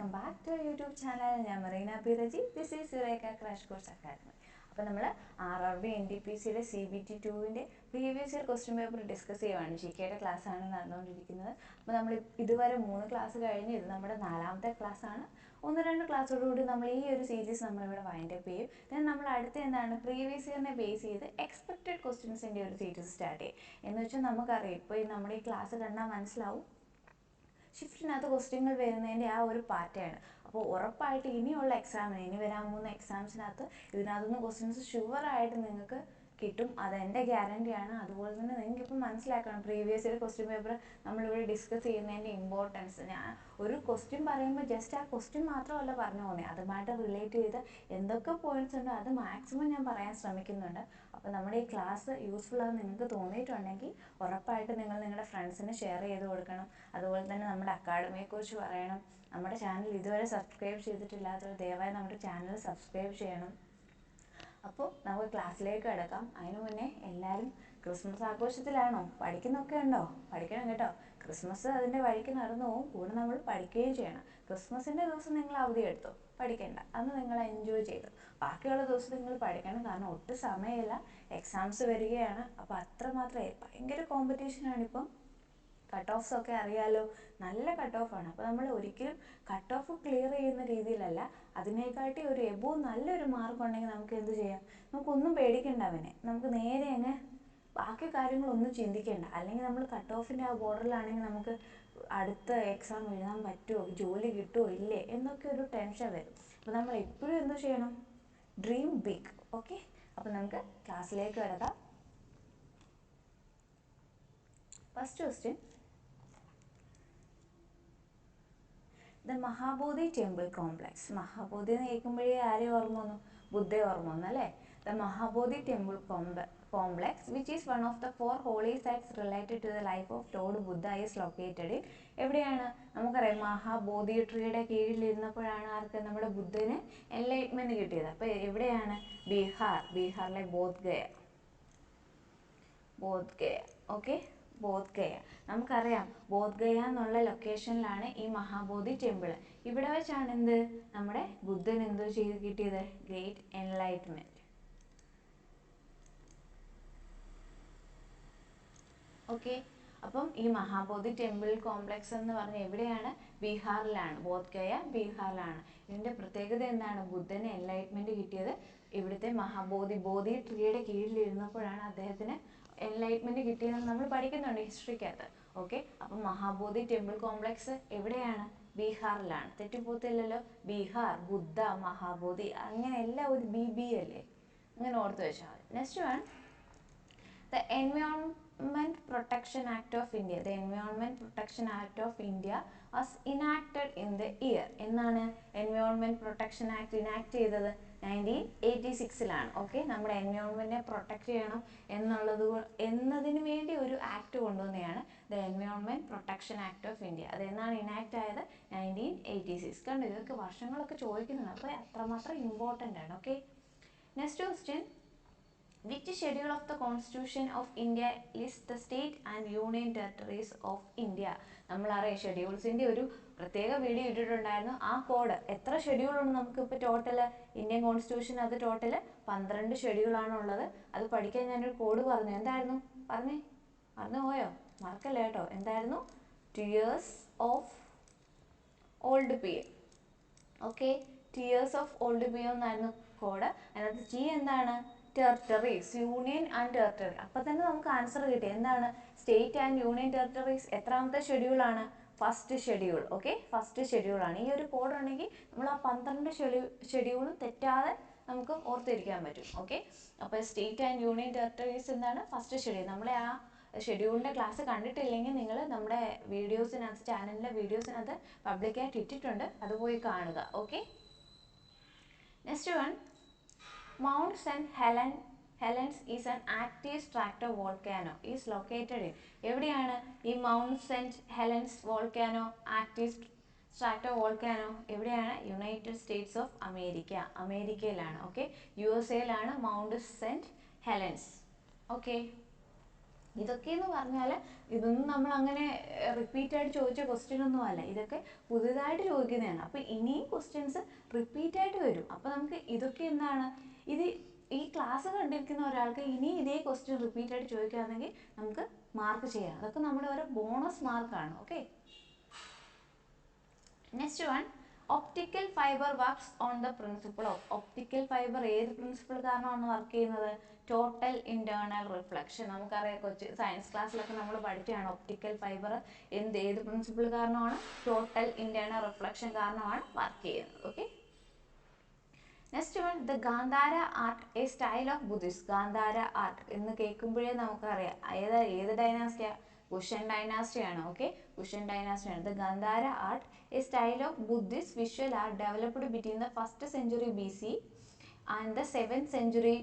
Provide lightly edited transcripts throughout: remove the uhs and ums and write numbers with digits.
welcome back to our YouTube channel. ഞാൻ Mareena P Raji. This is Eureka Crash Course Academy. അപ്പോൾ നമ്മൾ RRB NTPCയുടെ CBT2ന്റെ previous year question paper discuss ചെയ്യുവാണ്. ജികെയുടെ ക്ലാസ് ആണ് നടന്നുകൊണ്ടിരിക്കുന്നത്. അപ്പോൾ നമ്മൾ ഇതുവരെ 3 ക്ലാസ് കഴിഞ്ഞ് ഇത് നമ്മുടെ 4ാമത്തെ ക്ലാസ് ആണ്. 1-2 ക്ലാസ്സോടുകൂടി നമ്മൾ ഈ ഒരു സീരീസ് നമ്മളിവിടെ വൈൻഡ് അപ്പ് ചെയ്യും. ദെൻ നമ്മൾ അടുത്ത എന്താണ് പ്രീവിയസ് ഇയറിനെ ബേസ് ചെയ്ത് എക്സ്പെക്റ്റഡ് ക്വസ്റ്റ്യൻസിൻ്റെ ഒരു സീരീസ് സ്റ്റാർട്ട് ചെയ്യും. എന്ന് വെച്ചാൽ നമുക്കറിയാം ഇപ്പോൾ നമ്മുടെ ഈ ക്ലാസ് കണ്ടാൽ മനസ്സിലാവും ഷിഫ്റ്റിനകത്ത് ക്വസ്റ്റ്യങ്ങൾ വരുന്നതിൻ്റെ ആ ഒരു പാറ്റേൺ. അപ്പോൾ ഉറപ്പായിട്ട് ഇനിയുള്ള എക്സാമിന് ഇനി വരാൻ പോകുന്ന എക്സാംസിനകത്ത് ഇതിനകത്തുനിന്ന് ക്വസ്റ്റ്യൻസ് ഷുവറായിട്ട് നിങ്ങൾക്ക് കിട്ടും. അതെൻ്റെ ഗ്യാരണ്ടിയാണ്. അതുപോലെ തന്നെ നിങ്ങൾക്കിപ്പോൾ മനസ്സിലാക്കണം പ്രീവിയസ് ഇയർ ക്വസ്റ്റ്യൻ പേപ്പർ നമ്മളിവിടെ ഡിസ്കസ് ചെയ്യുന്നതിൻ്റെ ഇമ്പോർട്ടൻസ്. ഞാൻ ഒരു ക്വസ്റ്റ്യൻ പറയുമ്പോൾ ജസ്റ്റ് ആ ക്വസ്റ്റ്യൻ മാത്രമല്ല പറഞ്ഞു പോകുന്നത്, അതുമായിട്ട് റിലേറ്റ് ചെയ്ത് എന്തൊക്കെ പോയിന്റ്സ് ഉണ്ടോ അത് മാക്സിമം ഞാൻ പറയാൻ ശ്രമിക്കുന്നുണ്ട്. അപ്പോൾ നമ്മുടെ ഈ ക്ലാസ് യൂസ്ഫുൾ ആണെന്ന് നിങ്ങൾക്ക് തോന്നിയിട്ടുണ്ടെങ്കിൽ ഉറപ്പായിട്ട് നിങ്ങൾ നിങ്ങളുടെ ഫ്രണ്ട്സിന് ഷെയർ ചെയ്ത് കൊടുക്കണം. അതുപോലെ തന്നെ നമ്മുടെ അക്കാഡമിയെക്കുറിച്ച് പറയണം. നമ്മുടെ ചാനൽ ഇതുവരെ സബ്സ്ക്രൈബ് ചെയ്തിട്ടില്ലാത്തവർ ദയവായി നമ്മുടെ ചാനൽ സബ്സ്ക്രൈബ് ചെയ്യണം. അപ്പോൾ നമുക്ക് ക്ലാസ്സിലേക്ക് കിടക്കാം. അതിനു മുന്നേ എല്ലാവരും ക്രിസ്മസ് ആഘോഷത്തിലാണോ? പഠിക്കുന്നൊക്കെ ഉണ്ടോ? പഠിക്കണം കേട്ടോ. ക്രിസ്മസ് അതിൻ്റെ വഴിക്ക് നടന്നു പോകും, കൂടെ നമ്മൾ പഠിക്കുകയും ചെയ്യണം. ക്രിസ്മസിൻ്റെ ദിവസം നിങ്ങൾ അവധി എടുത്തോ, പഠിക്കണ്ട, അന്ന് നിങ്ങൾ എൻജോയ് ചെയ്തു. ബാക്കിയുള്ള ദിവസം നിങ്ങൾ പഠിക്കണം, കാരണം ഒട്ടും സമയമില്ല, എക്സാംസ് വരികയാണ്. അപ്പോൾ അത്രമാത്രമേ ഭയങ്കര കോമ്പറ്റീഷനാണിപ്പം. കട്ട് ഓഫ്സ് ഒക്കെ അറിയാലോ, നല്ല കട്ട് ഓഫാണ്. അപ്പോൾ നമ്മൾ ഒരിക്കലും കട്ട് ഓഫ് ക്ലിയർ ചെയ്യുന്ന രീതിയിലല്ല, അതിനേക്കാട്ടി ഒരു എബോ നല്ലൊരു മാർക്ക് ഉണ്ടെങ്കിൽ നമുക്ക് എന്ത് ചെയ്യാം, നമുക്കൊന്നും പേടിക്കേണ്ട. അവനെ നമുക്ക് നേരെ അങ്ങ് ബാക്കി കാര്യങ്ങളൊന്നും ചിന്തിക്കേണ്ട. അല്ലെങ്കിൽ നമ്മൾ കട്ട് ഓഫിൻ്റെ ആ ബോർഡറിലാണെങ്കിൽ നമുക്ക് അടുത്ത എക്സാം എഴുതാൻ പറ്റുമോ, ജോലി കിട്ടുമോ ഇല്ലേ എന്നൊക്കെ ഒരു ടെൻഷൻ വരും. അപ്പോൾ നമ്മൾ എപ്പോഴും എന്ത് ചെയ്യണം, ഡ്രീം ബിഗ്. ഓക്കെ, അപ്പോൾ നമുക്ക് ക്ലാസ്സിലേക്ക് കിടക്കാം. First question, the Mahabodhi temple complex. Mahabodhi എന്ന് കേൾക്കുമ്പോഴേ ആരെയും ഓർമ്മ വന്നു? ബുദ്ധയെ ഓർമ്മ വന്നു അല്ലേ? The Mahabodhi temple complex which is one of the 4 holy sites related to the life of lord Buddha is located in. എവിടെയാണ്? നമുക്കറിയാം മഹാബോധി ട്രീയുടെ കീഴിലിരുന്നപ്പോഴാണ് ആർക്ക്, നമ്മുടെ ബുദ്ധന് എൻലൈറ്റ്മെന്റ് കിട്ടിയത്. അപ്പോൾ എവിടെയാണ്? ബീഹാറിലെ ബോധ്ഗയ. ഓക്കെ, ബോധ്ഗയ. നമുക്കറിയാം ബോധ്ഗയ എന്നുള്ള ലൊക്കേഷനിലാണ് ഈ മഹാബോധി ടെമ്പിൾ. ഇവിടെ വെച്ചാണ് എന്ത്, നമ്മുടെ ബുദ്ധൻ എന്തോ ചെയ്ത് കിട്ടിയത്, ഗ്രേറ്റ് എൻലൈറ്റ്മെന്റ്. ഓക്കെ, അപ്പം ഈ മഹാബോധി ടെമ്പിൾ കോംപ്ലക്സ് എന്ന് പറഞ്ഞാൽ എവിടെയാണ്? ബീഹാറിലാണ്. ബോധ്ഗയ ബീഹാറിലാണ്. ഇതിന്റെ പ്രത്യേകത എന്താണ്? ബുദ്ധന് എൻലൈറ്റ്മെന്റ് കിട്ടിയത് ഇവിടുത്തെ ബോധി ട്രീയുടെ കീഴിലിരുന്നപ്പോഴാണ് അദ്ദേഹത്തിന് എൻലൈറ്റ്മെന്റ് കിട്ടിയതെന്ന് നമ്മൾ പഠിക്കുന്നുണ്ട് ഹിസ്റ്ററിക്കകത്ത്. ഓക്കെ, അപ്പം മഹാബോധി ടെമ്പിൾ കോംപ്ലക്സ് എവിടെയാണ്? ബീഹാറിലാണ്. തെറ്റിപ്പോത്തില്ലല്ലോ. ബീഹാർ, ബുദ്ധ, മഹാബോധി, അങ്ങനെ എല്ലാം ഒരു ബി അല്ലേ, അങ്ങനെ ഓർത്ത് വെച്ചാൽ മതി. Next one, The Environment Protection Act of India. The Environment Protection Act of India was enacted in the year. എന്നാണ് Environment Protection Act ഇനാക്ട് ചെയ്തത്? 1986-ലാണ്. ഓക്കെ, നമ്മുടെ എൻവയോൺമെന്റിനെ പ്രൊട്ടക്ട് ചെയ്യണം എന്നതിന് വേണ്ടി ഒരു ആക്ട് കൊണ്ടുവന്നതാണ് the environment protection act of India. അത് എന്നാണ് ഇനാക്ട് ആയത്? 1986. കണ്ടു, ഇതൊക്കെ വർഷങ്ങളൊക്കെ ചോദിക്കുന്നതാണ്, അപ്പോൾ അത്രമാത്രം ഇമ്പോർട്ടൻ്റ് ആണ്. Okay, next question, which schedule of the Constitution of India lists the state and union territories of India? നമ്മളറിയാം ഷെഡ്യൂൾസിൻ്റെ ഒരു പ്രത്യേക വീഡിയോ ഇട്ടിട്ടുണ്ടായിരുന്നു. ആ കോഡ് എത്ര ഷെഡ്യൂളുണ്ട് നമുക്കിപ്പോൾ ടോട്ടൽ ഇന്ത്യൻ കോൺസ്റ്റിറ്റ്യൂഷൻ? അത് ടോട്ടൽ 12 ഷെഡ്യൂളാണ് ഉള്ളത്. അത് പഠിക്കാൻ ഞാനൊരു കോഡ് പറഞ്ഞു. എന്തായിരുന്നു? മറന്നു പോയോ? മറക്കല്ലേ കേട്ടോ. എന്തായിരുന്നു? Tears of old P M. Okay, tears of old P M എന്നായിരുന്നു കോഡ്. അതിനകത്ത് ടി എന്താണ്? Territories, union and territory. അപ്പം തന്നെ നമുക്ക് ആൻസർ കിട്ടി. എന്താണ്? സ്റ്റേറ്റ് ആൻഡ് യൂണിയൻ ടെറിട്ടറീസ് എത്രാമത്തെ ഷെഡ്യൂളാണ്? First schedule. ഓക്കെ, ഫസ്റ്റ് ഷെഡ്യൂളാണ്. ഈ ഒരു കോഡ് ഉണ്ടെങ്കിൽ നമ്മൾ ആ 12 ഷെഡ്യൂളും തെറ്റാതെ നമുക്ക് ഓർത്തിരിക്കാൻ പറ്റും. ഓക്കെ, അപ്പോൾ സ്റ്റേറ്റ് ആൻഡ് യൂണിയൻ ടെറിട്ടറീസ് എന്താണ്? First schedule. നമ്മളെ ആ ഷെഡ്യൂളിൻ്റെ ക്ലാസ് കണ്ടിട്ടില്ലെങ്കിൽ നിങ്ങൾ നമ്മുടെ വീഡിയോസിനകത്ത്, ചാനലിൻ്റെ വീഡിയോസിനകത്ത് പബ്ലിക്കായിട്ട് ഇട്ടിട്ടുണ്ട്, അത് പോയി കാണുക. Okay, next one, Mount St. Helens is an active stratovolcano is located in. എവിടെയാണ് ഈ Mount Saint Helens volcano, active stratovolcano? എവിടെയാണ്? യുണൈറ്റഡ് സ്റ്റേറ്റ്സ് ഓഫ് അമേരിക്ക, അമേരിക്കയിലാണ്. ഓക്കെ, USA-ലാണ് മൗണ്ട് സെന്റ് ഹെലൻസ്. ഓക്കെ, ഇതൊക്കെയെന്ന് പറഞ്ഞാൽ ഇതൊന്നും നമ്മൾ അങ്ങനെ റിപ്പീറ്റായിട്ട് ചോദിച്ച ക്വസ്റ്റ്യൻ ഒന്നും അല്ല, ഇതൊക്കെ പുതുതായിട്ട് ചോദിക്കുന്നതാണ്. അപ്പോൾ ഇനിയും ക്വസ്റ്റ്യൻസ് റിപ്പീറ്റായിട്ട് വരും. അപ്പോൾ നമുക്ക് ഇതൊക്കെ എന്താണ്, ഇത് ഈ ക്ലാസ് കണ്ടിരിക്കുന്ന ഒരാൾക്ക് ഇനി ഇതേ ക്വസ്റ്റ്യൻ റിപ്പീറ്റായിട്ട് ചോദിക്കുകയാണെങ്കിൽ നമുക്ക് മാർക്ക് ചെയ്യാം. അതൊക്കെ നമ്മുടെ ഓരോ ബോണസ് മാർക്കാണ്. Okay, next one, optical fibre works on the principle of. Optical fibre ഏത് പ്രിൻസിപ്പിൾ കാരണമാണ് വർക്ക് ചെയ്യുന്നത്? Total internal reflection. നമുക്കറിയാം, കൊച്ചു സയൻസ് ക്ലാസ്സിലൊക്കെ നമ്മൾ പഠിച്ചതാണ് ഒപ്റ്റിക്കൽ ഫൈബർ ഏത് പ്രിൻസിപ്പിൾ കാരണമാണ്? ടോട്ടൽ ഇന്റേണൽ റിഫ്ലക്ഷൻ കാരണമാണ് വർക്ക് ചെയ്യുന്നത്. Okay, next one, the Gandhara art a style of Buddhist. Gandhara art എന്ന് കേൾക്കുമ്പോഴേ നമുക്കറിയാം ഏത് ഡൈനാസ്റ്റിയാ? കുഷൻ ഡൈനാസ്റ്റിയാണ്. ഓക്കെ, കുഷൻ ഡൈനാസ്റ്റിയാണ്. The Gandhara art a style of Buddhist visual art developed between the 1st century BC and the 7th century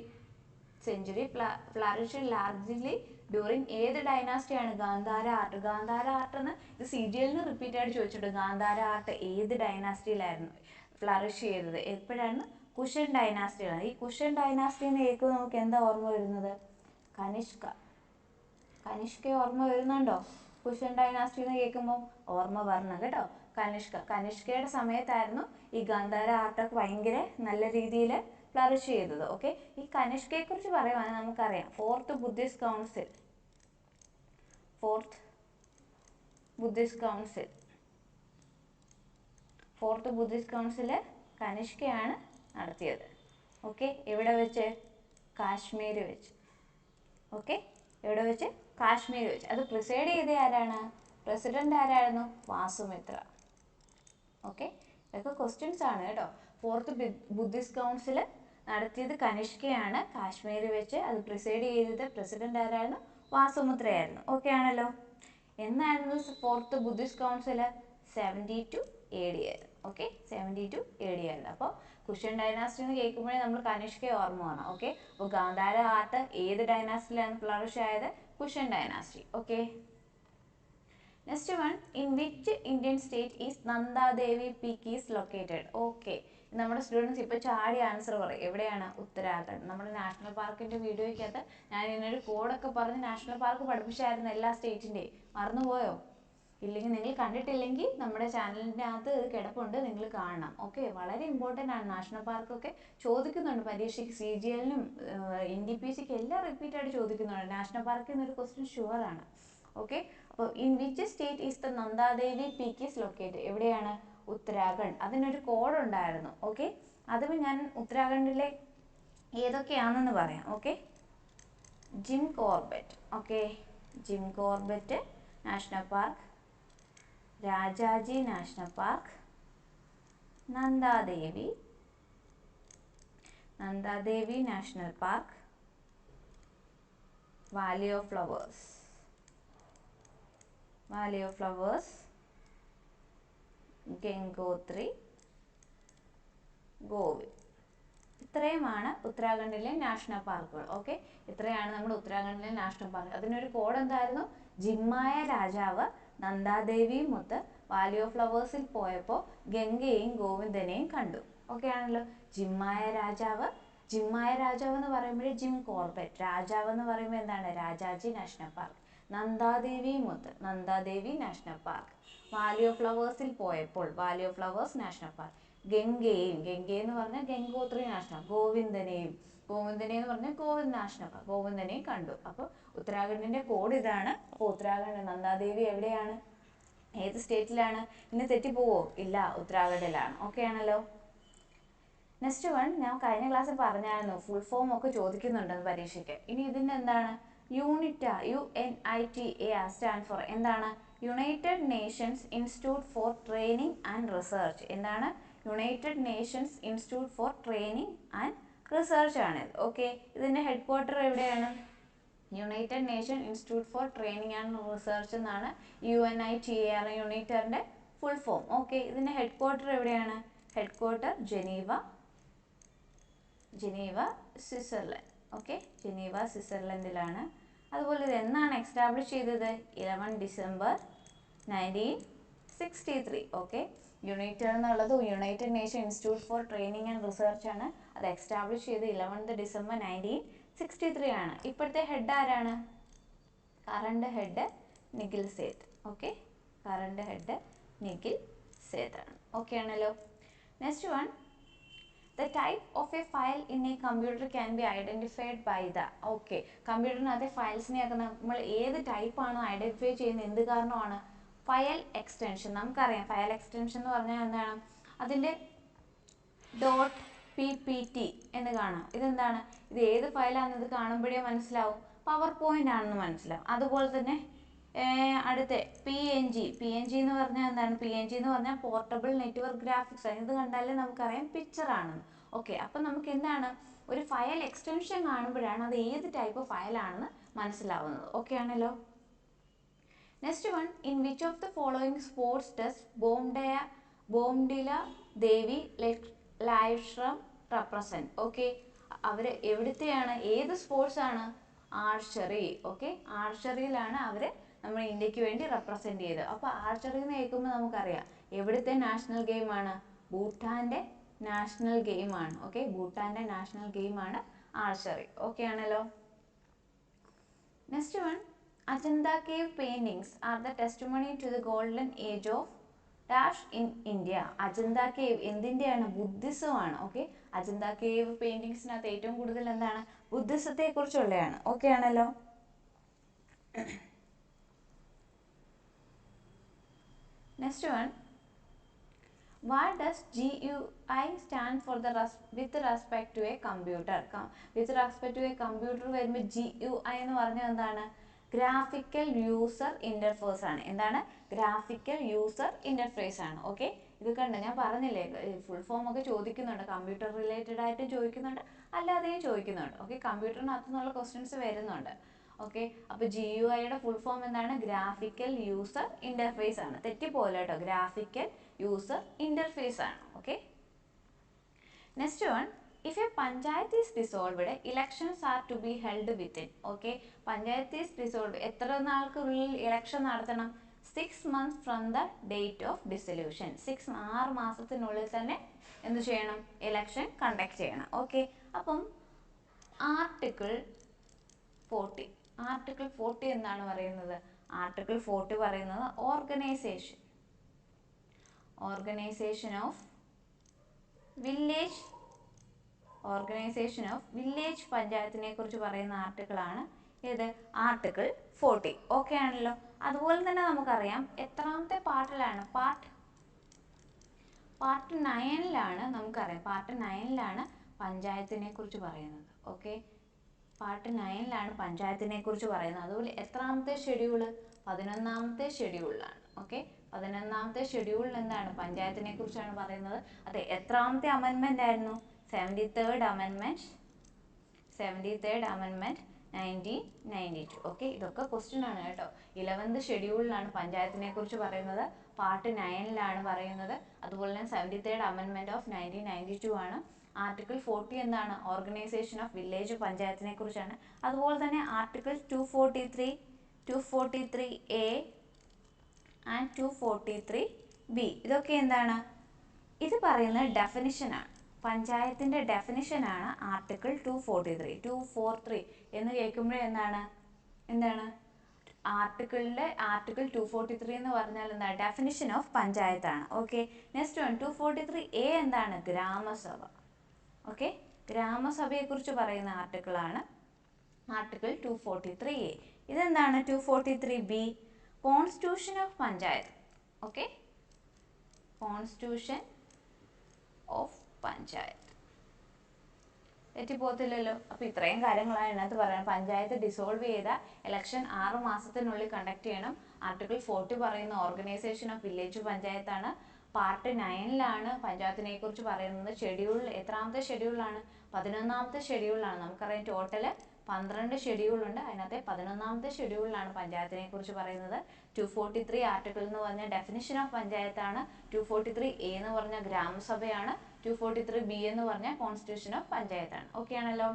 flourished largely during ഏത് ഡൈനാസ്റ്റിയാണ്? Gandhara art. Gandhara art എന്ന് ഇത് CGL-ന് റിപ്പീറ്റ് ആയിട്ട് ചോദിച്ചിട്ടുണ്ട്. ഗാന്ധാര ആർട്ട് ഏത് ഡൈനാസ്റ്റിയിലായിരുന്നു ഫ്ലറിഷ് ചെയ്തത്? എപ്പോഴാണ്? കുഷൻ ഡൈനാസ്റ്റിയാണ്. ഈ കുഷൻ ഡൈനാസ്റ്റി എന്ന് കേൾക്കുമ്പോൾ നമുക്ക് എന്താ ഓർമ്മ വരുന്നത്? കനിഷ്ക. കനിഷ്ക ഓർമ്മ വരുന്നുണ്ടോ? കുഷൻ ഡൈനാസ്റ്റി എന്ന് കേൾക്കുമ്പോൾ ഓർമ്മ വരണം കേട്ടോ. കനിഷ്കയുടെ സമയത്തായിരുന്നു ഈ ഗാന്ധാര ആർട്ടൊക്കെ ഭയങ്കര നല്ല രീതിയിൽ ഫ്ലറിഷ് ചെയ്തത്. ഓക്കെ, ഈ കനിഷ്കയെ കുറിച്ച് പറയുവാണെങ്കിൽ നമുക്കറിയാം ഫോർത്ത് ബുദ്ധിസ്റ്റ് കൗൺസിൽ കനിഷ്കയാണ് നടത്തിയത്. ഓക്കെ, എവിടെ വെച്ച്? കാശ്മീർ വെച്ച്. ഓക്കെ, എവിടെ വെച്ച്? കാശ്മീർ വെച്ച്. അത് പ്രിസൈഡ് ചെയ്ത ആരാണ്? പ്രസിഡന്റ് ആരായിരുന്നു? വാസുമിത്ര. ഓക്കെ, ഇതൊക്കെ ക്വസ്റ്റ്യൻസ് ആണ് കേട്ടോ. ഫോർത്ത് ബുദ്ധിസ്റ്റ് കൗൺസിൽ നടത്തിയത് കനിഷ്കയാണ് കാശ്മീർ വെച്ച്. അത് പ്രിസൈഡ് ചെയ്തത് പ്രസിഡന്റ് ആരായിരുന്നു? വാസുമിത്രയായിരുന്നു. ഓക്കെ ആണല്ലോ. എന്നായിരുന്നു ഫോർത്ത് ബുദ്ധിസ്റ്റ് കൗൺസിൽ? 72 AD ആയിരുന്നു. ഓക്കെ, 72 AD ആയിരുന്നു. അപ്പോൾ കുഷൻ ഡൈനാസ്റ്റി എന്ന് കേൾക്കുമ്പോഴേ നമ്മൾ കനിഷ്കയെ ഓർമ്മ വേണം. ഓക്കെ, അപ്പോൾ ഗാന്ധാര ആർട്ട് ഏത് ഡൈനാസ്റ്റിയിലാണ് ഫ്ലറിഷ് ആയത്? Cushion dynasty. Okay, next one, in which Indian state is Nandadevi peak is located? Okay, നമ്മുടെ സ്റ്റുഡൻസ് ഇപ്പോൾ ചാടി ആൻസർ പറയും. എവിടെയാണ്? ഉത്തരാഖണ്ഡ്. നമ്മുടെ നാഷണൽ പാർക്കിൻ്റെ വീഡിയോയ്ക്കകത്ത് ഞാൻ ഇതിനൊരു കോഡൊക്കെ പറഞ്ഞ് നാഷണൽ പാർക്ക് പഠിപ്പിച്ചായിരുന്നു എല്ലാ സ്റ്റേറ്റിൻ്റെയും. മറന്നുപോയോ? ഇല്ലെങ്കിൽ നിങ്ങൾ കണ്ടിട്ടില്ലെങ്കിൽ നമ്മുടെ ചാനലിൻ്റെ അകത്ത് കിടപ്പുണ്ട്, നിങ്ങൾ കാണണം. ഓക്കെ, വളരെ ഇമ്പോർട്ടൻ്റ് ആണ്. നാഷണൽ പാർക്കൊക്കെ ചോദിക്കുന്നുണ്ട് പരീക്ഷയ്ക്ക്. CGL-നും NTPC-ക്ക് എല്ലാം റിപ്പീറ്റായിട്ട് ചോദിക്കുന്നുണ്ട്. നാഷണൽ പാർക്കിൽ നിന്നൊരു ക്വസ്റ്റ്യൻ ഷുവറാണ്. ഓക്കെ, അപ്പോൾ in which state is the Nandadevi peak is located? എവിടെയാണ്? ഉത്തരാഖണ്ഡ്. അതിനൊരു കോഡ് ഉണ്ടായിരുന്നു. ഓക്കെ, അതും ഞാൻ ഉത്തരാഖണ്ഡിലെ ഏതൊക്കെയാണെന്ന് പറയാം. Okay, Jim Corbett. Okay, Jim Corbett national park, Rajaji national park, Nanda Devi national park, Valley of Flowers, Gangotri, ഗോവിൽ. ഇത്രയുമാണ് ഉത്തരാഖണ്ഡിലെ നാഷണൽ പാർക്കുകൾ. ഓക്കെ, ഇത്രയാണ് നമ്മുടെ ഉത്തരാഖണ്ഡിലെ നാഷണൽ പാർക്ക്. അതിനൊരു കോഡ് എന്തായിരുന്നു? ജിമ്മായ രാജാവ് നന്ദാദേവിയും മൊത്ത് വാലി ഓഫ് ഫ്ലവേഴ്സിൽ പോയപ്പോൾ ഗംഗയെയും ഗോവിന്ദനെയും കണ്ടു. ഓക്കെ ആണല്ലോ. ജിമ്മായ രാജാവ് എന്ന് പറയുമ്പോൾ ജിം കോർബറ്റ്. രാജാവ് എന്ന് പറയുമ്പോൾ എന്താണ്? Rajaji national park. Nanda Devi national park. Valley of ഫ്ലവേഴ്സിൽ പോയപ്പോൾ Valley of Flowers national park. ഗംഗയെന്ന് പറഞ്ഞാൽ ഗംഗോത്രി നാഷണൽ. ഗോവിന്ദനെയും എന്ന് പറഞ്ഞാൽ ഗോവിന്ദ് നാഷണൽ പാർക്ക്. ഗോവിന്ദനെയും കണ്ടു. അപ്പോൾ ഉത്തരാഖണ്ഡിന്റെ കോഡ് ഇതാണ്. അപ്പോൾ ഉത്തരാഖണ്ഡ് നന്ദാദേവി എവിടെയാണ്? ഏത് സ്റ്റേറ്റിലാണ്? ഇനി തെറ്റിപ്പോവോ? ഇല്ല, ഉത്തരാഖണ്ഡിലാണ്. ഓക്കെ ആണല്ലോ. നെക്സ്റ്റ് വൺ, ഞാൻ കഴിഞ്ഞ ക്ലാസ്സിൽ പറഞ്ഞായിരുന്നു ഫുൾ ഫോം ഒക്കെ ചോദിക്കുന്നുണ്ടെന്ന് പരീക്ഷയ്ക്ക്. ഇനി ഇതിൻ്റെ എന്താണ്? UNITA സ്റ്റാൻഡ് ഫോർ എന്താണ്? United Nations Institute for Training and Research. എന്താണ്? United Nations Institute for Training and Research ആണിത്. ഓക്കെ, ഇതിൻ്റെ ഹെഡ് ക്വാർട്ടർ എവിടെയാണ്? United Nation Institute for Training and Research എന്നാണ് UNITA യുണൈറ്ററിൻ്റെ ഫുൾ ഫോം. ഓക്കെ, ഇതിൻ്റെ head quarter എവിടെയാണ്? Head quarter Geneva, Switzerland. Okay, Geneva സ്വിറ്റ്സർലൻഡിലാണ്. അതുപോലെ ഇത് എന്നാണ് എസ്റ്റാബ്ലിഷ് ചെയ്തത്? 11 ഡിസംബർ 1963. ഓക്കെ, യുണൈറ്റഡ് എന്നുള്ളത് United Nation Institute for Training and research ആണ്. അത് എസ്റ്റാബ്ലിഷ് ചെയ്ത് 11 ഡിസംബർ 1963 ആണ്. ഇപ്പോഴത്തെ ഹെഡ് ആരാണ്? Current head Nikhil Seth. Okay, current head Nikhil Seth ആണ്. ഓക്കെ ആണല്ലോ. Next one, the type of a file in a computer can be identified by the. Okay, കമ്പ്യൂട്ടറിനകത്തെ ഫയൽസിനെയൊക്കെ നമ്മൾ ഏത് ടൈപ്പാണോ ഐഡൻറ്റിഫൈ ചെയ്യുന്നത് എന്ത് കാരണമാണ്? File extension. നമുക്കറിയാം ഫയൽ എക്സ്റ്റൻഷൻ എന്ന് പറഞ്ഞാൽ എന്താണ്? അതിൻ്റെ .ppt എന്ന് കാണാം. ഇതെന്താണ്? ഇത് ഏത് ഫയലാണെന്ന് ഇത് കാണുമ്പോഴേ മനസ്സിലാവും, പവർ പോയിന്റ് ആണെന്ന് മനസ്സിലാവും. അതുപോലെ തന്നെ അടുത്ത PNG എന്ന് പറഞ്ഞാൽ എന്താണ്? PNG എന്ന് പറഞ്ഞാൽ പോർട്ടബിൾ നെറ്റ്വർക്ക് ഗ്രാഫിക്സ്. ഇത് കണ്ടാലേ നമുക്കറിയാം പിക്ചർ ആണെന്ന്. ഓക്കെ, അപ്പം നമുക്ക് എന്താണ്, ഒരു ഫയൽ എക്സ്റ്റൻഷൻ കാണുമ്പോഴാണ് അത് ഏത് ടൈപ്പ് ഫയലാണെന്ന് മനസ്സിലാവുന്നത്. ഓക്കെ ആണല്ലോ. Next one, in which of the following sports does Bombayla Devi Laishram represent? Okay, അവർ എവിടുത്തെയാണ്, ഏത് സ്പോർട്സ് ആണ്? ആർച്ചറി. ഓക്കെ, ആർച്ചറിയിലാണ് അവർ നമ്മുടെ ഇന്ത്യക്ക് വേണ്ടി റെപ്രസെന്റ് ചെയ്തത്. അപ്പോൾ ആർച്ചറി എന്ന് കേൾക്കുമ്പോൾ നമുക്കറിയാം എവിടുത്തെ നാഷണൽ ഗെയിമാണ്? ഭൂട്ടാന്റെ നാഷണൽ ഗെയിമാണ്. ഓക്കെ, ഭൂട്ടാന്റെ നാഷണൽ ഗെയിമാണ് ആർച്ചറി. ഓക്കെ ആണല്ലോ. Next one, Ajanta cave paintings are the testimony to the golden age of dash in India. Ajanta cave എന്തിൻ്റെയാണ്? ബുദ്ധിസമാണ്. ഓക്കെ, അജന്ത കേവ് പെയിന്റിങ്സിനകത്ത് ഏറ്റവും കൂടുതൽ എന്താണ്? ബുദ്ധിസത്തെ കുറിച്ചുള്ളതാണ്. ഓക്കെ ആണല്ലോ. Next one, what does GUI stand for with respect to a computer? With respect to a computer വരുമ്പോൾ GUI എന്ന് പറഞ്ഞാൽ എന്താണ്? ഗ്രാഫിക്കൽ യൂസർ ഇന്റർഫേസ് ആണ്. എന്താണ്? ഗ്രാഫിക്കൽ യൂസർ ഇന്റർഫേസ് ആണ്. ഓക്കെ, ഇത് കണ്ട് ഞാൻ പറഞ്ഞില്ലേ ഫുൾ ഫോം ഒക്കെ ചോദിക്കുന്നുണ്ട്, കമ്പ്യൂട്ടർ റിലേറ്റഡ് ആയിട്ട് ചോദിക്കുന്നുണ്ട്, അല്ലാതെയും ചോദിക്കുന്നുണ്ട്. ഓക്കെ, കമ്പ്യൂട്ടറിനകത്തു നിന്നുള്ള ക്വസ്റ്റ്യൻസ് വരുന്നുണ്ട്. ഓക്കെ, അപ്പോൾ GUIയുടെ ഫുൾ ഫോം എന്താണ്? ഗ്രാഫിക്കൽ യൂസർ ഇന്റർഫേസ് ആണ്. തെറ്റിപ്പോലെ കേട്ടോ, ഗ്രാഫിക്കൽ യൂസർ ഇന്റർഫേസ് ആണ്. Okay, next one, if a panchayat is dissolved elections are to be held within. Okay, panchayat is dissolved എത്ര നാൾക്കുള്ളിൽ ഇലക്ഷൻ നടത്തണം? 6 months from the date of dissolution. 6 മാസത്തിനുള്ളിൽ തന്നെ എന്ത് ചെയ്യണം? ഇലക്ഷൻ കണ്ടക്ട് ചെയ്യണം. ഓക്കെ, അപ്പം ആർട്ടിക്കിൾ 40 എന്താണ് പറയുന്നത്? ആർട്ടിക്കിൾ 40 പറയുന്നത് ഓർഗനൈസേഷൻ ഓഫ് വില്ലേജ് പഞ്ചായത്തിനെ കുറിച്ച് പറയുന്ന ആർട്ടിക്കിളാണ് ഏത്? ആർട്ടിക്കിൾ 40. ഓക്കെ ആണല്ലോ. അതുപോലെ തന്നെ നമുക്കറിയാം എത്രാമത്തെ പാർട്ടിലാണ്? പാർട്ട് 9ലാണ് നമുക്കറിയാം. പാർട്ട് 9ലാണ് പഞ്ചായത്തിനെ കുറിച്ച് പറയുന്നത്. ഓക്കെ, പാർട്ട് 9ലാണ് പഞ്ചായത്തിനെ കുറിച്ച് പറയുന്നത്. അതുപോലെ എത്രാമത്തെ ഷെഡ്യൂള്? 11ാമത്തെ ഷെഡ്യൂളിലാണ്. ഓക്കെ, 11ാമത്തെ ഷെഡ്യൂളിൽ എന്താണ്? പഞ്ചായത്തിനെ കുറിച്ചാണ് പറയുന്നത്. അതെ, എത്രാമത്തെ അമെൻമെന്റ് ആയിരുന്നു? 73rd അമെൻമെന്റ് 1992. ഓക്കെ, ഇതൊക്കെ ക്വസ്റ്റ്യൻ ആണ് കേട്ടോ. 11th ഷെഡ്യൂളിലാണ് പഞ്ചായത്തിനെ കുറിച്ച് പറയുന്നത്. പാർട്ട് 9ലാണ് പറയുന്നത്. അതുപോലെ തന്നെ 73rd അമെൻമെന്റ് ഓഫ് 1992 ആണ്. ആർട്ടിക്കിൾ 40 എന്താണ്? ഓർഗനൈസേഷൻ ഓഫ് വില്ലേജ് പഞ്ചായത്തിനെ കുറിച്ചാണ്. അതുപോലെ തന്നെ ആർട്ടിക്കിൾ 243A ആൻഡ് 243B ഇതൊക്കെ എന്താണ്? ഇത് പറയുന്നത് ഡെഫിനിഷനാണ്. പഞ്ചായത്തിൻ്റെ ഡെഫിനിഷനാണ് ആർട്ടിക്കിൾ 243 എന്ന് കേൾക്കുമ്പോൾ എന്താണ് ആർട്ടിക്കിൾ 243 എന്ന് പറഞ്ഞാൽ എന്താണ്? ഡെഫിനിഷൻ ഓഫ് പഞ്ചായത്താണ്. ഓക്കെ, നെക്സ്റ്റ് വൺ 243A എന്താണ്? ഗ്രാമസഭ. ഓക്കെ, ഗ്രാമസഭയെക്കുറിച്ച് പറയുന്ന ആർട്ടിക്കിളാണ് ആർട്ടിക്കിൾ 243A. ഇതെന്താണ്? 243B constitution of panchayat. Okay, constitution of panchayat. തെറ്റിപ്പോകത്തില്ലല്ലോ. അപ്പോൾ ഇത്രയും കാര്യങ്ങളാണ് ഇതിനകത്ത് പറയുന്നത്. പഞ്ചായത്ത് ഡിസോൾവ് ചെയ്ത ഇലക്ഷൻ 6 മാസത്തിനുള്ളിൽ കണ്ടക്ട് ചെയ്യണം. ആർട്ടിക്കിൾ 40 പറയുന്ന ഓർഗനൈസേഷൻ ഓഫ് വില്ലേജ് പഞ്ചായത്താണ്. പാർട്ട് 9ലാണ് പഞ്ചായത്തിനെ കുറിച്ച് പറയുന്നത്. ഷെഡ്യൂൾ എത്രാമത്തെ ഷെഡ്യൂളാണ്? 11ാമത്തെ ഷെഡ്യൂളാണ്. നമുക്കറിയാം ടോട്ടൽ 12 ഷെഡ്യൂളുണ്ട്. അതിനകത്തെ 11ാമത്തെ ഷെഡ്യൂളിലാണ് പഞ്ചായത്തിനെ കുറിച്ച് പറയുന്നത്. 243 ആർട്ടിക്കിൾ എന്ന് പറഞ്ഞ ഡെഫിനിഷൻ ഓഫ് പഞ്ചായത്താണ്. 243A എന്ന് പറഞ്ഞ ഗ്രാമസഭയാണ്. 243B എന്ന് പറഞ്ഞ കോൺസ്റ്റിറ്റ്യൂഷൻ ഓഫ് പഞ്ചായത്താണ്. ഓക്കെ ആണല്ലോ.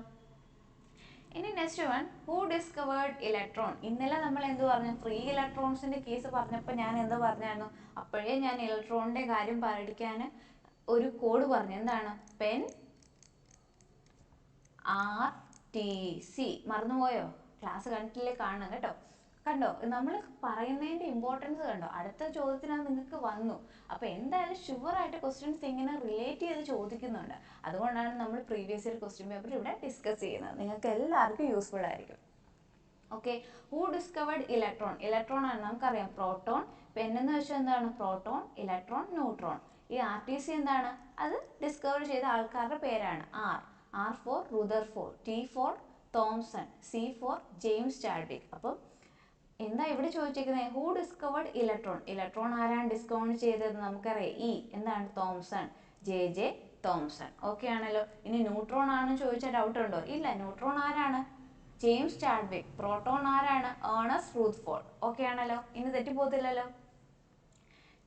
ഇനി next one, who discovered electron? ഇന്നലെ നമ്മൾ എന്ത് പറഞ്ഞു? ഫ്രീ ഇലക്ട്രോൺസിന്റെ കേസ് പറഞ്ഞപ്പോൾ ഞാൻ എന്ത് പറഞ്ഞായിരുന്നു? അപ്പോഴേ ഞാൻ ഇലക്ട്രോണിന്റെ കാര്യം പഠിക്കാൻ ഒരു കോഡ് പറഞ്ഞു. എന്താണ്? Pen RTC. മറന്നുപോയോ? ക്ലാസ് കണ്ടിട്ടില്ലേ? കാണണം കേട്ടോ. കണ്ടോ, നമ്മൾ പറയുന്നതിന്റെ ഇമ്പോർട്ടൻസ് കണ്ടോ, അടുത്ത ചോദ്യത്തിന് അത് നിങ്ങൾക്ക് വന്നു. അപ്പൊ എന്തായാലും ഷുവറായിട്ട് ക്വസ്റ്റ്യൻസ് ഇങ്ങനെ റിലേറ്റ് ചെയ്ത് ചോദിക്കുന്നുണ്ട്. അതുകൊണ്ടാണ് നമ്മൾ പ്രീവിയസ് ഇയർ ക്വസ്റ്റ്യൻ പേപ്പർ ഇവിടെ ഡിസ്കസ് ചെയ്യുന്നത്. നിങ്ങൾക്ക് എല്ലാവർക്കും യൂസ്ഫുൾ ആയിരിക്കും. Okay, who discovered electron? Electron ആണ് നമുക്കറിയാം, പ്രോട്ടോൺ. പെൻ എന്ന് വെച്ചാൽ എന്താണ്? Proton, electron, neutron. ഈ RTC എന്താണ്? അത് ഡിസ്കവർ ചെയ്ത ആൾക്കാരുടെ പേരാണ്. R for Rutherford, T for Thomson, C for James Chadwick. അപ്പം എന്താ ഇവിടെ ചോദിച്ചിരിക്കുന്നത്? Who discovered electron? ഇലക്ട്രോൺ ആരാണ് ഡിസ്കവർ ചെയ്തത്? നമുക്കറിയാം, എന്താണ്? Thomson, J Thomson. ഓക്കെ ആണല്ലോ. ഇനി ന്യൂട്രോൺ ആണെന്ന് ചോദിച്ചാൽ ഡൗട്ട് ഉണ്ടോ? ഇല്ല. ന്യൂട്രോൺ ആരാണ്? James Chadwick. പ്രോട്ടോൺ ആരാണ്? Ernest Rutherford. ഓക്കെ ആണല്ലോ, ഇനി തെറ്റിപ്പോത്തില്ലല്ലോ.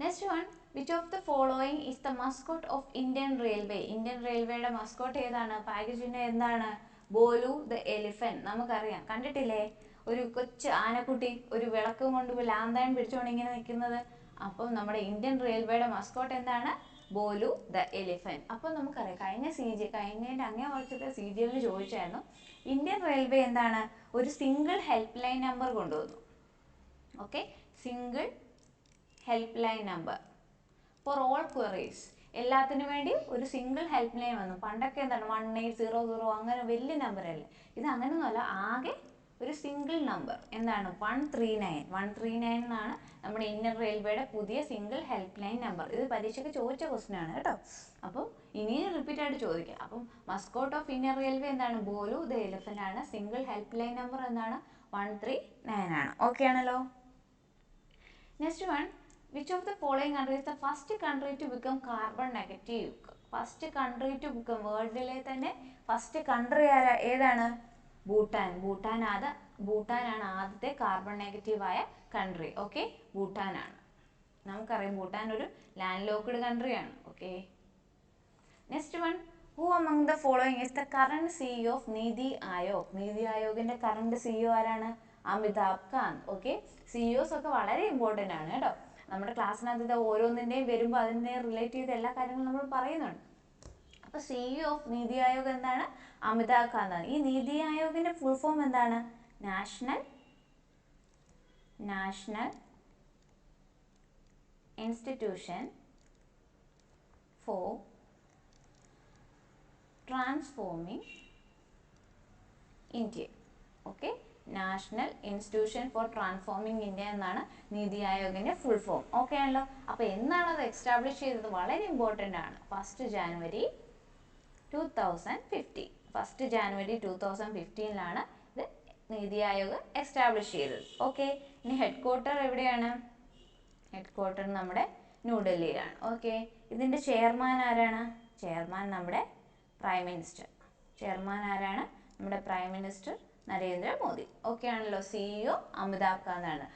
Next one, which of the following is the mascot of Indian railway? Indian റെയിൽവേയുടെ മസ്കോട്ട് ഏതാണ്? പാക്കേജിന്റെ എന്താണ്? Bholu the elephant. നമുക്കറിയാം, കണ്ടിട്ടില്ലേ? ഒരു കൊച്ചു ആനക്കുട്ടി ഒരു വിളക്കും കൊണ്ട് ലാന്താൻ പിടിച്ചുകൊണ്ട് ഇങ്ങനെ നിൽക്കുന്നത്. അപ്പം നമ്മുടെ ഇന്ത്യൻ റെയിൽവേയുടെ മസ്കോട്ട് എന്താണ്? Bholu the elephant. അപ്പം നമുക്കറിയാം, കഴിഞ്ഞതിൻ്റെ അങ്ങേ വർഷത്തെ CGL ചോദിച്ചായിരുന്നു, ഇന്ത്യൻ റെയിൽവേ എന്താണ്? ഒരു സിംഗിൾ ഹെൽപ്പ് ലൈൻ നമ്പർ കൊണ്ടുവന്നു. Okay, single helpline number for all queries. എല്ലാത്തിനു വേണ്ടി ഒരു സിംഗിൾ ഹെൽപ്പ് ലൈൻ വന്നു. പണ്ടൊക്കെ എന്താണ് 1800 അങ്ങനെ വലിയ നമ്പർ അല്ലേ. ഇത് അങ്ങനെയൊന്നുമല്ല, ആകെ ഒരു സിംഗിൾ നമ്പർ എന്താണ്? 139 എന്നാണ് നമ്മുടെ ഇന്ത്യൻ റെയിൽവേയുടെ പുതിയ സിംഗിൾ ഹെൽപ്പ് ലൈൻ നമ്പർ. ഇത് പരീക്ഷയ്ക്ക് ചോദിച്ച ക്വസ്റ്റ്യൻ ആണ് കേട്ടോ. അപ്പം ഇനിയും റിപ്പീറ്റ് ആയിട്ട് ചോദിക്കാം. അപ്പം മസ്കോട്ട് ഓഫ് ഇന്ത്യൻ റെയിൽവേ എന്താണ്? ബോലു ദ എലിഫന്റ് ആണ്. സിംഗിൾ ഹെൽപ്പ് ലൈൻ നമ്പർ എന്താണ്? 139 ആണ്. ഓക്കെ ആണല്ലോ. Next one, which of the following country is the first country to become carbon negative? First country to become, വേൾഡിലെ തന്നെ ഫസ്റ്റ് കൺട്രി ഏതാണ്? ഭൂട്ടാൻ. ഭൂട്ടാനാണ് ആദ്യത്തെ കാർബൺ നെഗറ്റീവ് ആയ കൺട്രി. ഓക്കെ, ഭൂട്ടാനാണ്. നമുക്കറിയാം, ഭൂട്ടാൻ ഒരു ലാൻഡ് ലോക്ക്ഡ് കൺട്രിയാണ്. Okay, next one, who among the following is the current CEO of Niti Aayog? നീതി ആയോഗിന്റെ കറന്റ് CEO ആരാണ്? അമിതാഭ് കാന്ത്. ഓക്കെ, CEOs ഒക്കെ വളരെ ഇമ്പോർട്ടൻ്റ് ആണ് കേട്ടോ. നമ്മുടെ ക്ലാസ്സിനകത്ത് ഇത് ഓരോന്നിൻ്റെയും വരുമ്പോൾ അതിനെ റിലേറ്റ് ചെയ്ത എല്ലാ കാര്യങ്ങളും നമ്മൾ പറയുന്നുണ്ട്. അപ്പോൾ CEO ഓഫ് നീതി ആയോഗ് എന്താണ്? അമിതാഭ് കാന്ത് ആണ്. ഈ നീതി ആയോഗിന്റെ ഫുൾ ഫോം എന്താണ്? National institution for transforming India. Okay, national institution for transforming India എന്നാണ് നീതി ആയോഗിന്റെ ഫുൾ ഫോം. ഓക്കെ ആണല്ലോ. അപ്പോൾ എന്നാണ് അത് എസ്റ്റാബ്ലിഷ് ചെയ്തത്? വളരെ ഇമ്പോർട്ടൻ്റ് ആണ്. 1 ജാനുവരി 2015. 1 ജാനുവരി 2015 ഇത് നീതി ആയോഗ് എസ്റ്റാബ്ലിഷ് ചെയ്തത്. ഓക്കെ, ഇനി ഹെഡ് ക്വാർട്ടർ എവിടെയാണ്? ഹെഡ് ക്വാർട്ടർ നമ്മുടെ ന്യൂഡൽഹിയിലാണ്. ഓക്കെ, ഇതിന്റെ ചെയർമാൻ ആരാണ്? ചെയർമാൻ നമ്മുടെ പ്രൈം മിനിസ്റ്റർ. ചെയർമാൻ ആരാണ്? നമ്മുടെ പ്രൈം മിനിസ്റ്റർ നരേന്ദ്രമോദി. ഓക്കെ ആണല്ലോ. CEO അമിതാഭ് കാന്ത് ആണ്.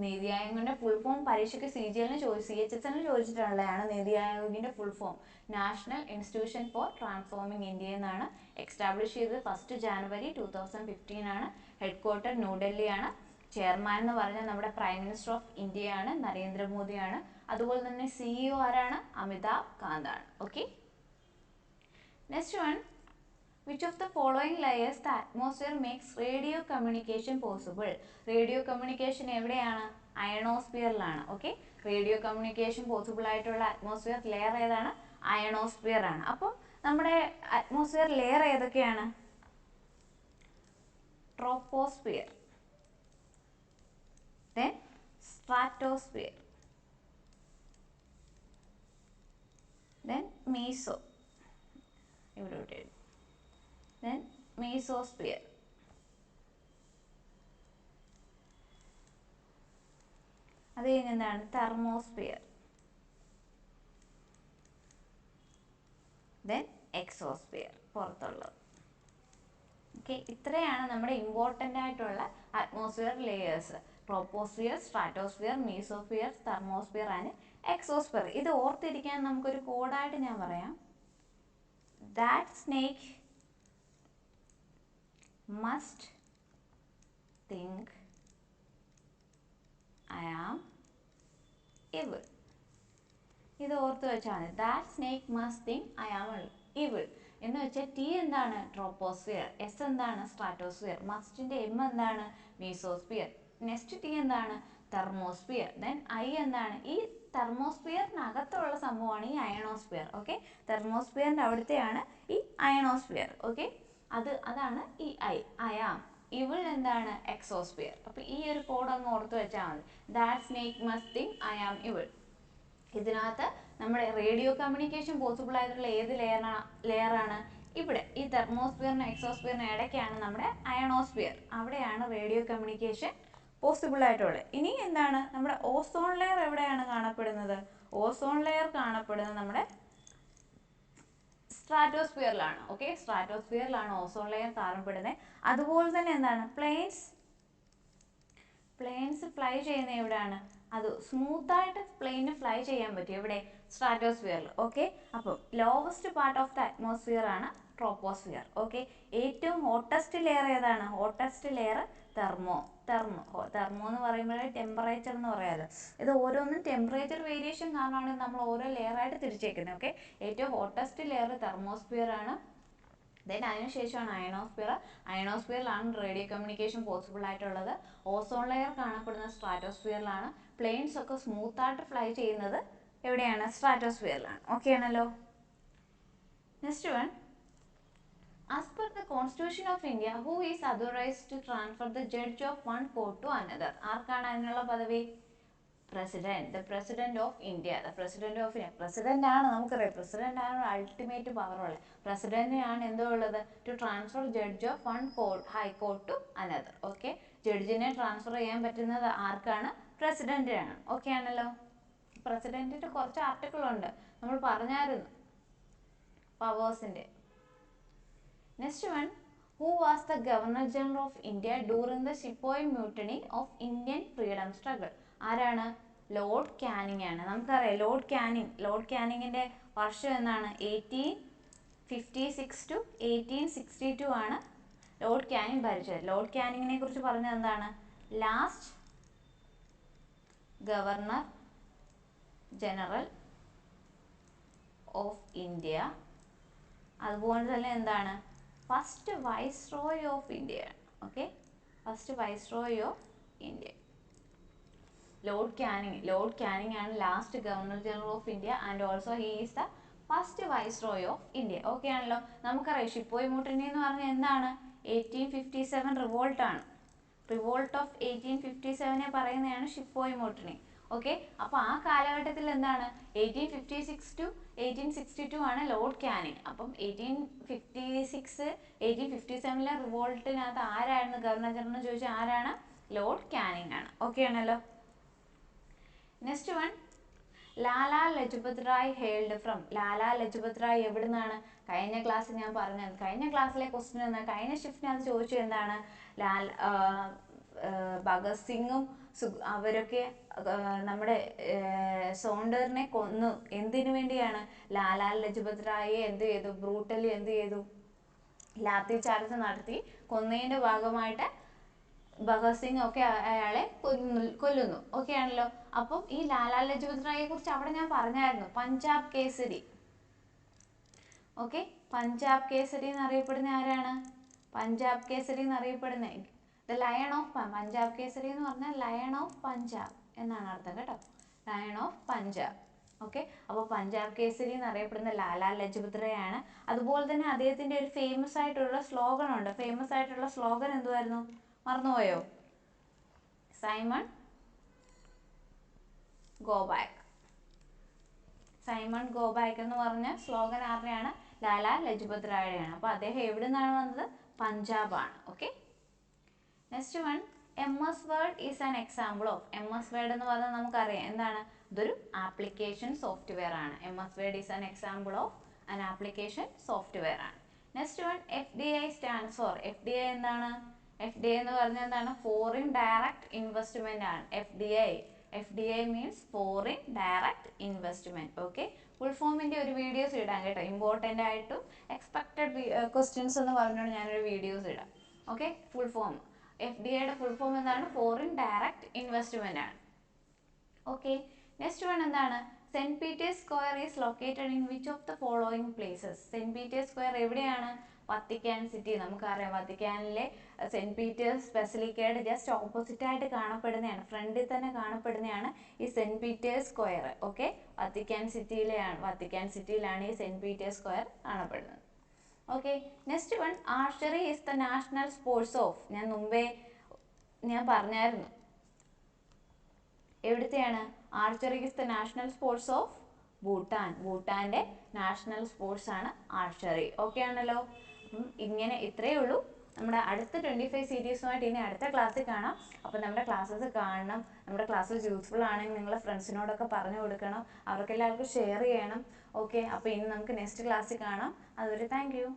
നീതി ആയോഗിന്റെ ഫുൾ ഫോം പരീക്ഷയ്ക്ക് CHSL ചോദിച്ചിട്ടുള്ളതാണ്. നീതി ആയോഗിന്റെ full form national institution for transforming India എന്നാണ്. എസ്റ്റാബ്ലിഷ് ചെയ്തത് 1 ജാനുവരി 2015 ഹെഡ് ക്വാർട്ടർ ന്യൂഡൽഹിയാണ്. ചെയർമാൻ എന്ന് പറഞ്ഞാൽ നമ്മുടെ പ്രൈം മിനിസ്റ്റർ ഓഫ് ഇന്ത്യയാണ്, നരേന്ദ്രമോദിയാണ്. അതുപോലെ തന്നെ CEO ആരാണ്? അമിതാഭ് കാന്ത് ആണ്. Okay, next one, which of the following layers the atmosphere makes radio communication possible? Radio communication എവിടെയാണ്? അയണോസ്ഫിയറിലാണ്. ഓക്കെ, റേഡിയോ കമ്മ്യൂണിക്കേഷൻ പോസിബിൾ ആയിട്ടുള്ള അറ്റ്മോസ്ഫിയർ ലെയർ ഏതാണ്? അയണോസ്ഫിയർ ആണ്. അപ്പം നമ്മുടെ അറ്റ്മോസ്ഫിയർ ലെയർ ഏതൊക്കെയാണ്? Troposphere, then stratosphere, then then mesosphere, അത് കഴിഞ്ഞ് എന്താണ്? തെർമോസ്ഫിയർ, then എക്സോസ്ഫിയർ, പുറത്തുള്ളത്. ഓക്കെ, ഇത്രയാണ് നമ്മുടെ ഇമ്പോർട്ടൻ്റ് ആയിട്ടുള്ള atmosphere layers. Troposphere, stratosphere, mesosphere, thermosphere and exosphere. ഇത് ഓർത്തിരിക്കാൻ നമുക്കൊരു കോഡായിട്ട് ഞാൻ പറയാം. That snake must think I am evil. ഇത് ഓർത്ത് വെച്ചാൽ മതി. That snake must think I am evil എന്ന് വെച്ചാൽ T എന്താണ്? ട്രോപ്പോസ്ഫിയർ. S എന്താണ്? സ്ട്രാറ്റോസ്ഫിയർ. മസ്റ്റിന്റെ M എന്താണ്? മീസോസ്ഫിയർ. നെക്സ്റ്റ് ടി എന്താണ്? തെർമോസ്ഫിയർ. ദെൻ ഐ എന്താണ്? ഈ തെർമോസ്ഫിയറിനകത്തുള്ള സംഭവമാണ് ഈ അയണോസ്ഫിയർ. ഓക്കെ, തെർമോസ്ഫിയറിൻ്റെ അവിടുത്തെയാണ് ഈ അയണോസ്ഫിയർ. ഓക്കെ, അതാണ് ഈ ഐ. അയാം. ഇവിൾ എന്താണ്? എക്സോസ്ഫിയർ. അപ്പോൾ ഈ ഒരു കോഡ് അങ്ങ് ഓർത്ത് വെച്ചാൽ മതി. That snake must think I am evil. ഇതിനകത്ത് നമ്മുടെ റേഡിയോ കമ്മ്യൂണിക്കേഷൻ പോസിബിൾ ആയിട്ടുള്ള ഏത് ലെയറാണ്? ഇവിടെ ഈ തെർമോസ്ഫിയറിനും എക്സോസ്ഫിയറിനും ഇടയ്ക്കാണ് നമ്മുടെ അയണോസ്ഫിയർ. അവിടെയാണ് റേഡിയോ കമ്മ്യൂണിക്കേഷൻ പോസിബിൾ ആയിട്ടുള്ളത്. ഇനി എന്താണ്? നമ്മുടെ ഓസോൺ ലെയർ എവിടെയാണ് കാണപ്പെടുന്നത്? ഓസോൺ ലെയർ കാണപ്പെടുന്നത് നമ്മുടെ സ്ട്രാറ്റോസ്ഫിയറിലാണ്. ഓക്കെ, സ്ട്രാറ്റോസ്ഫിയറിലാണ് ഓസോൺ ലെയർ കാണപ്പെടുന്നത്. അതുപോലെ തന്നെ എന്താണ്? പ്ലെയിൻസ് ഫ്ലൈ ചെയ്യുന്ന എവിടെയാണ്? അത് സ്മൂത്തായിട്ട് പ്ലെയിന് ഫ്ലൈ ചെയ്യാൻ പറ്റും. എവിടെ? സ്ട്രാറ്റോസ്ഫിയറിൽ. ഓക്കെ, അപ്പം lowest part of the atmosphere ആണ് ട്രോപ്പോസ്ഫിയർ. ഓക്കെ, ഏറ്റവും ഹോട്ടസ്റ്റ് ലെയർ ഏതാണ്? ഹോട്ടസ്റ്റ് ലെയർ തെർമോ എന്ന് പറയുമ്പോൾ ടെമ്പറേച്ചർ എന്ന് പറയാമല്ലോ. ഇത് ഓരോന്നും ടെമ്പറേച്ചർ വേരിയേഷൻ കാരണമാണ് നമ്മൾ ഓരോ ലെയറായിട്ട് തിരിച്ചേക്കുന്നത്. ഓക്കെ, ഏറ്റവും ഹോട്ടസ്റ്റ് ലെയർ തെർമോസ്ഫിയർ ആണ്. ദെൻ അതിനുശേഷമാണ് അയണോസ്ഫിയർ. അയണോസ്ഫിയറിലാണ് റേഡിയോ കമ്മ്യൂണിക്കേഷൻ പോസിബിൾ ആയിട്ടുള്ളത്. ഓസോൺ ലെയർ കാണപ്പെടുന്നത് സ്ട്രാറ്റോസ്ഫിയറിലാണ്. പ്ലെയിൻസ് ഒക്കെ സ്മൂത്തായിട്ട് ഫ്ലൈ ചെയ്യുന്നത് എവിടെയാണ്? സ്ട്രാറ്റോസ്ഫിയറിലാണ്. ഓക്കെ ആണല്ലോ. Next one, as per the constitution of India who is authorised to transfer the judge of one court to another? ആർക്കാണ് അതിനുള്ള പദവി? President. The president of India. President ആണ്, നമുക്കറിയാം പ്രസിഡന്റ് ആണ് അൾട്ടിമേറ്റ് പവർ ഉള്ളത്. പ്രസിഡന്റിനാണ് എന്തോ ഉള്ളത്? To transfer judge of one high court to another. Okay, ജഡ്ജിനെ ട്രാൻസ്ഫർ ചെയ്യാൻ പറ്റുന്നത് ആർക്കാണ്? പ്രസിഡന്റിനാണ്. ഓക്കെ ആണല്ലോ. പ്രസിഡന്റിന്റെ കുറച്ച് ആർട്ടിക്കിളുണ്ട്, നമ്മൾ പറഞ്ഞായിരുന്നു പവേഴ്സിന്റെ. Next one, who was the governor general of India during the sepoy mutiny of Indian freedom struggle? ആരാണ്? ലോർഡ് കാനിങ് ആണ്. നമുക്കറിയാം ലോർഡ് കാനിങ്ങിന്റെ വർഷം എന്നാണ്? 1856 to 1862 ആണ് ലോർഡ് കാനിങ് ഭരിച്ചത്. ലോർഡ് കാനിങ്ങിനെ കുറിച്ച് പറഞ്ഞത് എന്താണ്? Last governor general of India. അതുപോലെ തന്നെ എന്താണ്? First viceroy of India. Okay, first viceroy of India Lord Canning ആണ് last governor general of India and also he is the first viceroy of India. Okay ആണല്ലോ. നമുക്കറിയാം ഷിപ്പോയി മുട്ടണി എന്ന് പറഞ്ഞാൽ എന്താണ്? 1857 revolt ആണ്. റിവോൾട്ട് ഓഫ് 1857 പറയുന്നതാണ് ഷിപ്പോയി മുട്ടണി. ഓക്കെ, അപ്പോൾ ആ കാലഘട്ടത്തിൽ എന്താണ്? 1856 to 1862 ആണ് ലോർഡ് കാനിങ്. അപ്പം 1857 റിവോൾട്ടിനകത്ത് ആരായിരുന്നു ഗവർണർ ജനറൽ ചോദിച്ചാൽ ആരാണ്? ലോർഡ് കാനിങ് ആണ്. ഓക്കെ ആണല്ലോ. Next one, Lala Lajpat Rai hailed from. Lala Lajpat Rai എവിടെ നിന്നാണ്? കഴിഞ്ഞ ക്ലാസ്സിൽ ഞാൻ പറഞ്ഞത്. കഴിഞ്ഞ ക്ലാസ്സിലെ ക്വസ്റ്റ്യൻ എന്താണ്? കഴിഞ്ഞ ഷിഫ്റ്റിനകത്ത് ചോദിച്ചത് എന്താണ്? ഭഗത് സിംഗും അവരൊക്കെ നമ്മുടെ സോണ്ടറിനെ കൊന്നു. എന്തിനു വേണ്ടിയാണ്? ലാലാ ലജ്പത് റായിയെ എന്ത് ചെയ്തു? ബ്രൂട്ടലി എന്ത് ചെയ്തു? ലാത്തി ചാർജ് നടത്തി കൊന്നതിന്റെ ഭാഗമായിട്ട് ഭഗത് സിംഗ് ഒക്കെ അയാളെ കൊല്ലുന്നു. ഓക്കെ ആണല്ലോ. അപ്പം ഈ ലാലാ ലജ്പത് റായിയെ കുറിച്ച് അവിടെ ഞാൻ പറഞ്ഞായിരുന്നു, പഞ്ചാബ് കേസരി. ഓക്കെ, പഞ്ചാബ് കേസരി എന്നറിയപ്പെടുന്ന ആരാണ്? പഞ്ചാബ് കേസരി എന്നറിയപ്പെടുന്നത് the lion of Punjab Kesari എന്ന് പറഞ്ഞാൽ ലയൺ ഓഫ് പഞ്ചാബ് എന്നാണ് അർത്ഥം കേട്ടോ. Lion of Punjab. ഓക്കെ, അപ്പോൾ പഞ്ചാബ് കേസരി എന്നറിയപ്പെടുന്ന ലാലാ ലജ്പത് റായ് ആണ്. അതുപോലെ തന്നെ അദ്ദേഹത്തിന്റെ ഒരു ഫേമസ് ആയിട്ടുള്ള സ്ലോഗൻ ഉണ്ട്. ഫേമസ് ആയിട്ടുള്ള സ്ലോഗൻ എന്തുവായിരുന്നു? മറന്നുപോയോ? Simon go back. Simon go back എന്ന് പറഞ്ഞ സ്ലോഗൻ ആരുടെയാണ്? ലാലാ ലജ്പത് റായിയുടെയാണ്. അപ്പോൾ അദ്ദേഹം എവിടെ നിന്നാണ് വന്നത്? പഞ്ചാബാണ്. Okay, next one, MS Word is an example of. MS Word എന്ന് പറഞ്ഞാൽ നമുക്കറിയാം എന്താണ്? ഇതൊരു ആപ്ലിക്കേഷൻ സോഫ്റ്റ്വെയർ ആണ്. MS Word is an example of an application software ആണ്. Next one, FDI stands for. FDI എന്താണ്? FDI എന്ന് പറഞ്ഞാൽ എന്താണ്? ഫോറിൻ ഡയറക്റ്റ് ഇൻവെസ്റ്റ്മെന്റ് ആണ്. FDI means foreign direct investment. Okay, full ഫോമിന്റെ ഒരു വീഡിയോസ് ഇടാം കേട്ടോ. ഇമ്പോർട്ടൻ്റ് ആയിട്ടും എക്സ്പെക്റ്റഡ് ക്വസ്റ്റ്യൻസ് എന്ന് പറഞ്ഞുകൊണ്ട് ഞാനൊരു വീഡിയോസ് ഇടാം. ഓക്കെ, ഫുൾ ഫോം FDIയുടെ ഫുൾ ഫോം എന്താണ്? ഫോറിൻ ഡയറക്റ്റ് ഇൻവെസ്റ്റ്മെന്റ് ആണ്. ഓക്കെ, നെക്സ്റ്റ് വൺ എന്താണ്? Saint Peter's square is located in which of the following places? Saint Peter's square എവിടെയാണ്? Vatican city. നമുക്കറിയാം വത്തിക്കാനിലെ സെന്റ് പീറ്റേഴ്സ് ബസിലിക്കയുടെ ജസ്റ്റ് ഓപ്പോസിറ്റ് ആയിട്ട് കാണപ്പെടുന്നതാണ്, ഫ്രണ്ടിൽ തന്നെ കാണപ്പെടുന്നതാണ് ഈ saint Peter's square. Okay, Vatican സിറ്റിയിലാണ് ഈ സെന്റ് പീറ്റേഴ്സ് സ്ക്വയർ കാണപ്പെടുന്നത്. Okay, next one, archery is the national sports of. ഞാൻ മുമ്പേ പറഞ്ഞായിരുന്നു എവിടുത്തെയാണ്? Archery is the national sports of Bhutan. ഭൂട്ടാന്റെ നാഷണൽ സ്പോർട്സ് ആണ് ആർച്ചറി. ഓക്കെ ആണല്ലോ. അപ്പം ഇങ്ങനെ ഇത്രയേ ഉള്ളൂ. നമ്മുടെ അടുത്ത 25 സീരീസുമായിട്ട് ഇനി അടുത്ത ക്ലാസ്സിൽ കാണാം. അപ്പം നമ്മുടെ ക്ലാസ്സസ് കാണണം. നമ്മുടെ ക്ലാസ്സസ് യൂസ്ഫുൾ ആണെങ്കിൽ നിങ്ങളുടെ ഫ്രണ്ട്സിനോടൊക്കെ പറഞ്ഞു കൊടുക്കണം, അവർക്കെല്ലാവർക്കും ഷെയർ ചെയ്യണം. ഓക്കെ, അപ്പോൾ ഇനി നമുക്ക് നെക്സ്റ്റ് ക്ലാസ്സിൽ കാണാം. അതുവരെ താങ്ക് യു.